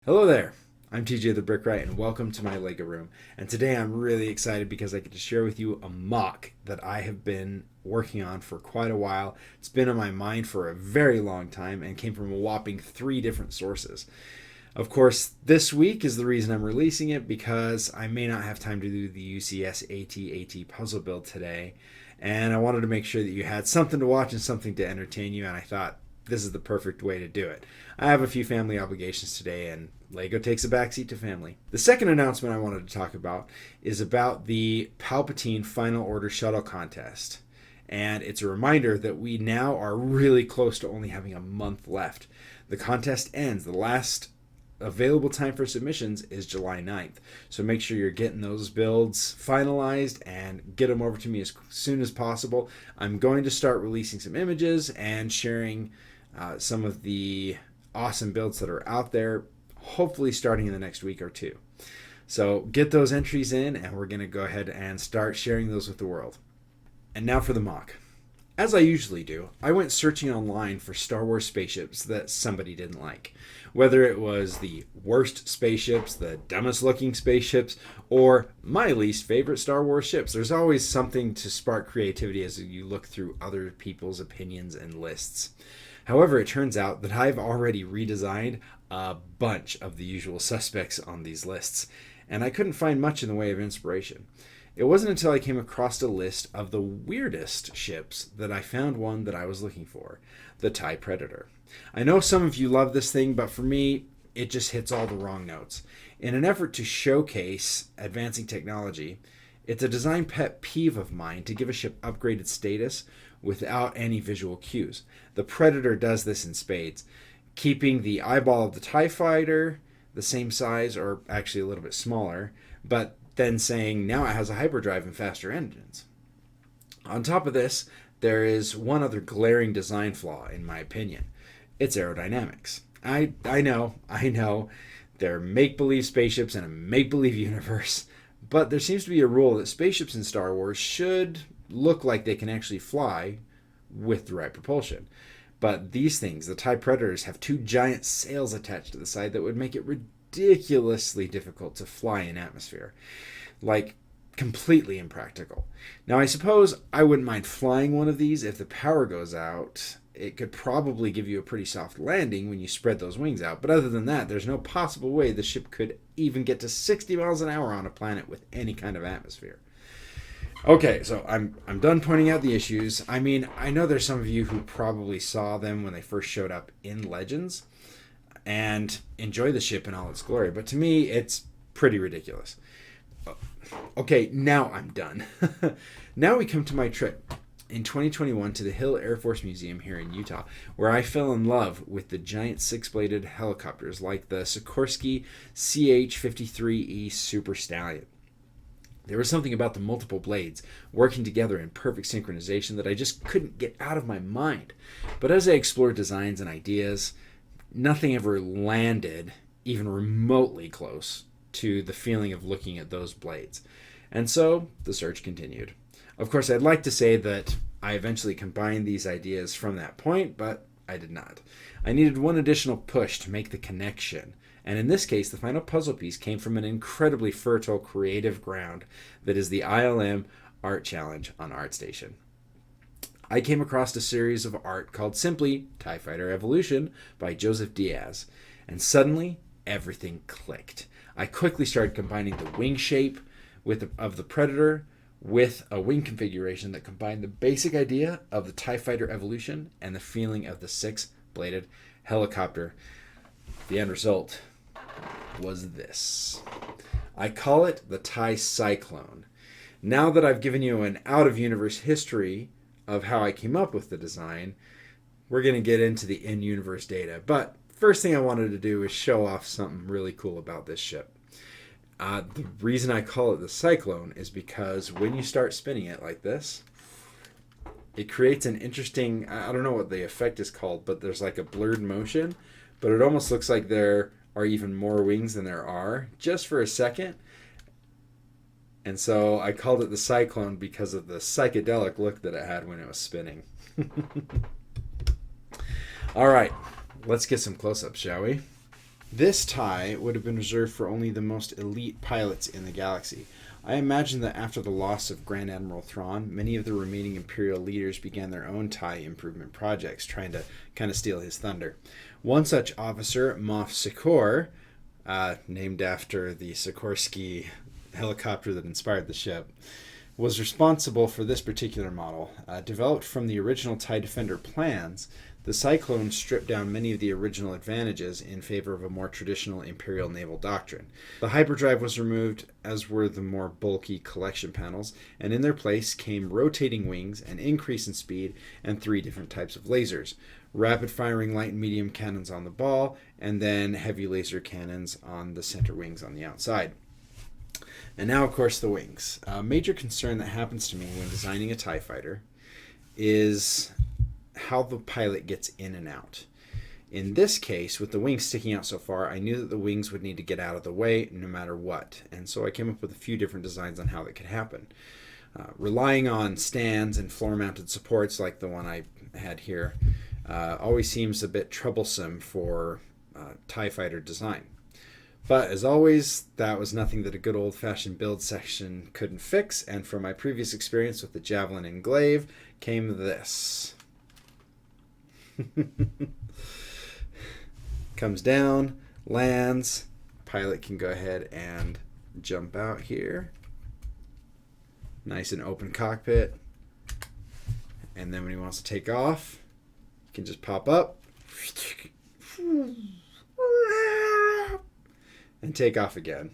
Hello there, I'm TJ the Brickwright and welcome to my Lego room. And today I'm really excited because I get to share with you a MOC that I have been working on for quite a while. It's been on my mind for a very long time and came from a whopping 3 different sources. Of course, this week is the reason I'm releasing it because I may not have time to do the UCS AT-AT puzzle build today. And I wanted to make sure that you had something to watch and something to entertain you, and I thought this is the perfect way to do it. I have a few family obligations today, and Lego takes a backseat to family. The second announcement I wanted to talk about is about the Palpatine Final Order Shuttle contest. And it's a reminder that we now are really close to only having a month left. The contest ends. The last available time for submissions is July 9th. So make sure you're getting those builds finalized and get them over to me as soon as possible. I'm going to start releasing some images and sharing some of the awesome builds that are out there, hopefully starting in the next week or two. So get those entries in and we're going to go ahead and start sharing those with the world. And now for the MOC. As I usually do, I went searching online for Star Wars spaceships that somebody didn't like. Whether it was the worst spaceships, the dumbest looking spaceships, or my least favorite Star Wars ships. There's always something to spark creativity as you look through other people's opinions and lists. However, it turns out that I've already redesigned a bunch of the usual suspects on these lists, and I couldn't find much in the way of inspiration. It wasn't until I came across a list of the weirdest ships that I found one that I was looking for, the TIE Predator. I know some of you love this thing, but for me, it just hits all the wrong notes. In an effort to showcase advancing technology, it's a design pet peeve of mine to give a ship upgraded status without any visual cues. The Predator does this in spades, keeping the eyeball of the TIE Fighter the same size, or actually a little bit smaller, but then saying now it has a hyperdrive and faster engines. On top of this, there is one other glaring design flaw, in my opinion. It's aerodynamics. I know, they're make-believe spaceships in a make-believe universe, but there seems to be a rule that spaceships in Star Wars should look like they can actually fly with the right propulsion. But these things, the TIE Predators, have 2 giant sails attached to the side that would make it ridiculously difficult to fly in atmosphere. Like, completely impractical. Now, I suppose I wouldn't mind flying one of these if the power goes out. It could probably give you a pretty soft landing when you spread those wings out. But other than that, there's no possible way the ship could even get to 60 miles an hour on a planet with any kind of atmosphere. Okay, so I'm done pointing out the issues. I mean, I know there's some of you who probably saw them when they first showed up in Legends and enjoy the ship in all its glory, but to me, it's pretty ridiculous. Okay, now I'm done. Now we come to my trip in 2021 to the Hill Air Force Museum here in Utah, where I fell in love with the giant 6-bladed helicopters like the Sikorsky CH-53E Super Stallion. There was something about the multiple blades working together in perfect synchronization that I just couldn't get out of my mind. But as I explored designs and ideas, nothing ever landed even remotely close to the feeling of looking at those blades. And so the search continued. Of course, I'd like to say that I eventually combined these ideas from that point, but I did not. I needed one additional push to make the connection. And in this case, the final puzzle piece came from an incredibly fertile creative ground that is the ILM Art Challenge on ArtStation. I came across a series of art called simply TIE Fighter Evolution by Joseph Diaz, and suddenly everything clicked. I quickly started combining the wing shape of the Predator with a wing configuration that combined the basic idea of the TIE Fighter Evolution and the feeling of the 6-bladed helicopter. The end result was this. I call it the TIE Cyclone. Now that I've given you an out-of-universe history of how I came up with the design, we're going to get into the in-universe data. But first thing I wanted to do is show off something really cool about this ship. The reason I call it the Cyclone is because when you start spinning it like this, it creates an interesting, I don't know what the effect is called, but there's like a blurred motion, but it almost looks like there are even more wings than there are, just for a second. And so I called it the Cyclone because of the psychedelic look that it had when it was spinning. All right, let's get some close-ups, shall we? This tie would have been reserved for only the most elite pilots in the galaxy. I imagine that after the loss of Grand Admiral Thrawn, many of the remaining Imperial leaders began their own tie improvement projects, trying to kind of steal his thunder. One such officer, Moff Sikor, named after the Sikorsky helicopter that inspired the ship, was responsible for this particular model. Developed from the original TIE Defender plans, the Cyclone stripped down many of the original advantages in favor of a more traditional Imperial naval doctrine. The hyperdrive was removed, as were the more bulky collection panels, and in their place came rotating wings, an increase in speed, and 3 different types of lasers. Rapid-firing light and medium cannons on the ball, and then heavy laser cannons on the center wings on the outside. And now, of course, the wings. A major concern that happens to me when designing a TIE fighter is how the pilot gets in and out. In this case, with the wings sticking out so far, I knew that the wings would need to get out of the way no matter what. And so I came up with a few different designs on how that could happen. Relying on stands and floor-mounted supports like the one I had here always seems a bit troublesome for TIE fighter design. But as always, that was nothing that a good old-fashioned build section couldn't fix, and from my previous experience with the Javelin and Glaive came this. Comes down, lands, pilot can go ahead and jump out here. Nice and open cockpit. And then when he wants to take off, he can just pop up and take off again.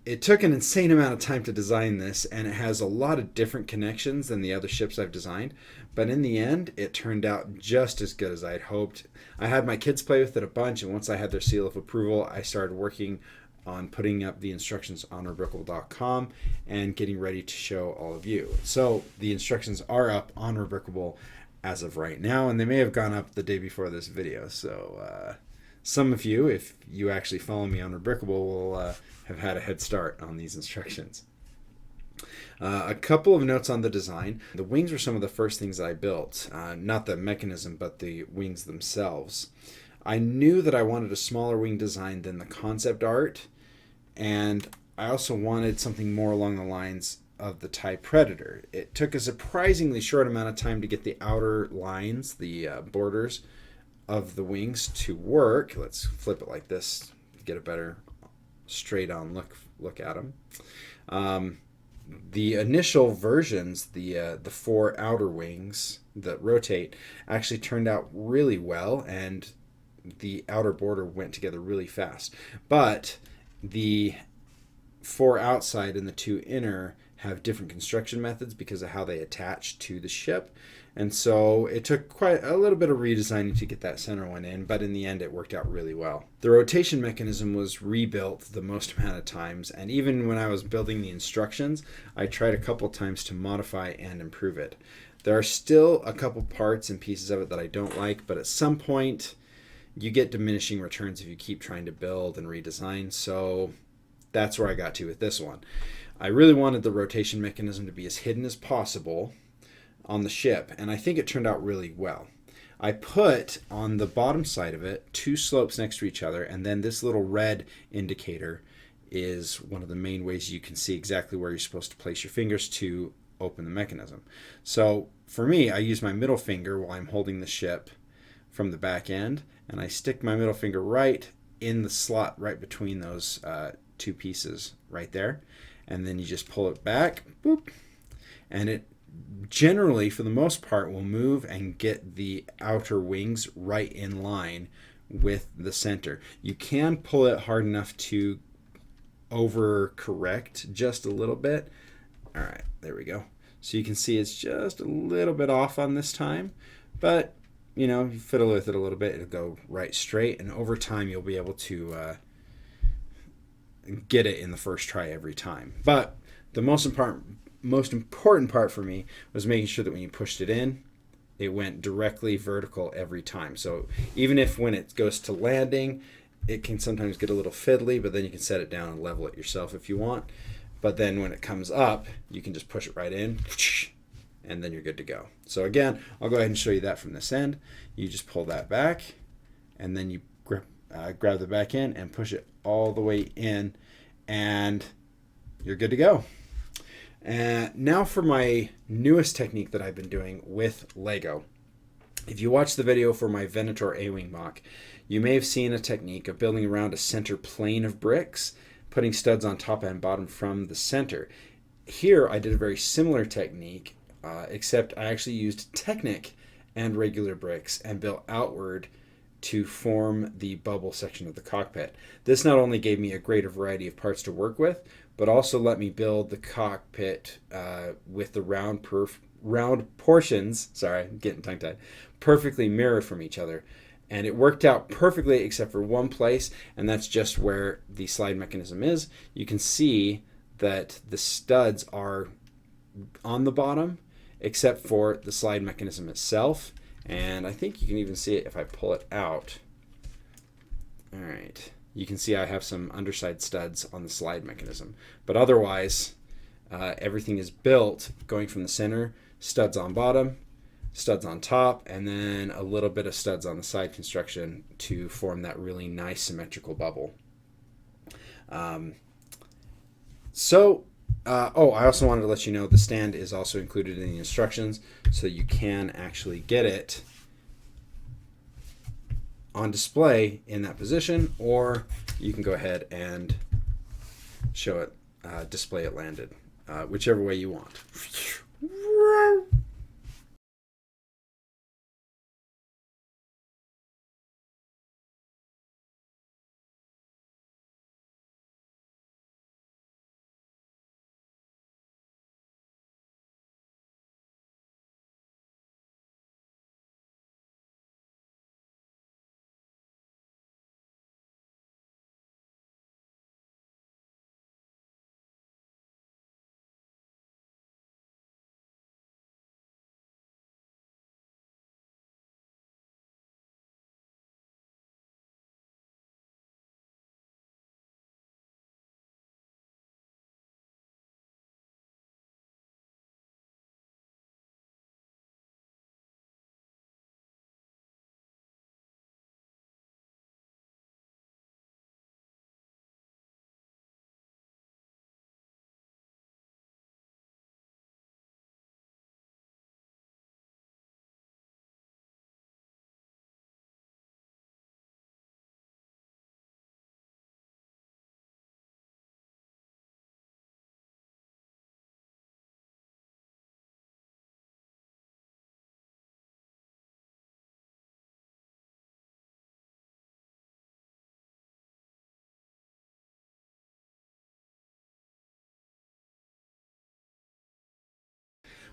It took an insane amount of time to design this, and it has a lot of different connections than the other ships I've designed, but in the end it turned out just as good as I'd hoped. I had my kids play with it a bunch, and once I had their seal of approval, I started working on putting up the instructions on rebrickable.com and getting ready to show all of you. So the instructions are up on Rebrickable as of right now, and they may have gone up the day before this video, so some of you, if you actually follow me on Rebrickable, will have had a head start on these instructions. A couple of notes on the design. The wings were some of the first things that I built. Not the mechanism, but the wings themselves. I knew that I wanted a smaller wing design than the concept art, and I also wanted something more along the lines of the TIE Predator. It took a surprisingly short amount of time to get the outer lines, the borders of the wings to work. Let's flip it like this to get a better straight on look at them. The initial versions, the 4 outer wings that rotate, actually turned out really well, and the outer border went together really fast. But the 4 outside and the 2 inner have different construction methods because of how they attach to the ship. And so it took quite a little bit of redesigning to get that center one in, but in the end it worked out really well. The rotation mechanism was rebuilt the most amount of times, and even when I was building the instructions, I tried a couple times to modify and improve it. There are still a couple parts and pieces of it that I don't like, but at some point you get diminishing returns if you keep trying to build and redesign, so that's where I got to with this one. I really wanted the rotation mechanism to be as hidden as possible on the ship, and I think it turned out really well. I put on the bottom side of it 2 slopes next to each other, and then this little red indicator is one of the main ways you can see exactly where you're supposed to place your fingers to open the mechanism. So for me, I use my middle finger while I'm holding the ship from the back end, and I stick my middle finger right in the slot right between those 2 pieces right there, and then you just pull it back, boop, and it generally, for the most part, will move and get the outer wings right in line with the center. You can pull it hard enough to overcorrect just a little bit. All right, there we go. So you can see it's just a little bit off on this time, but you know, you fiddle with it a little bit, it'll go right straight, and over time you'll be able to get it in the first try every time. But the most important part for me was making sure that when you pushed it in, it went directly vertical every time. So even if when it goes to landing, it can sometimes get a little fiddly, but then you can set it down and level it yourself if you want. But then when it comes up, you can just push it right in, and then you're good to go. So again, I'll go ahead and show you that from this end. You just pull that back, and then you grab the back end and push it all the way in, and you're good to go. And now for my newest technique that I've been doing with Lego. If you watch the video for my Venator A-Wing MOC, you may have seen a technique of building around a center plane of bricks, putting studs on top and bottom from the center. Here I did a very similar technique, except I actually used Technic and regular bricks and built outward to form the bubble section of the cockpit. This not only gave me a greater variety of parts to work with, but also let me build the cockpit with the round portions, sorry, I'm getting tongue-tied, perfectly mirrored from each other. And it worked out perfectly except for one place, and that's just where the slide mechanism is. You can see that the studs are on the bottom except for the slide mechanism itself. And I think you can even see it if I pull it out. All right. You can see I have some underside studs on the slide mechanism. But otherwise, everything is built going from the center, studs on bottom, studs on top, and then a little bit of studs on the side construction to form that really nice symmetrical bubble. I also wanted to let you know the stand is also included in the instructions, so you can actually get it on display in that position, or you can go ahead and show it, display it landed, whichever way you want.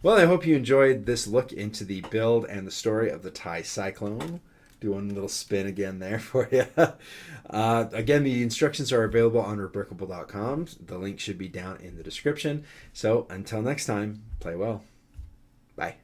Well, I hope you enjoyed this look into the build and the story of the TIE Cyclone. Do one little spin again there for you. Again, the instructions are available on rebrickable.com. The link should be down in the description. So until next time, play well. Bye.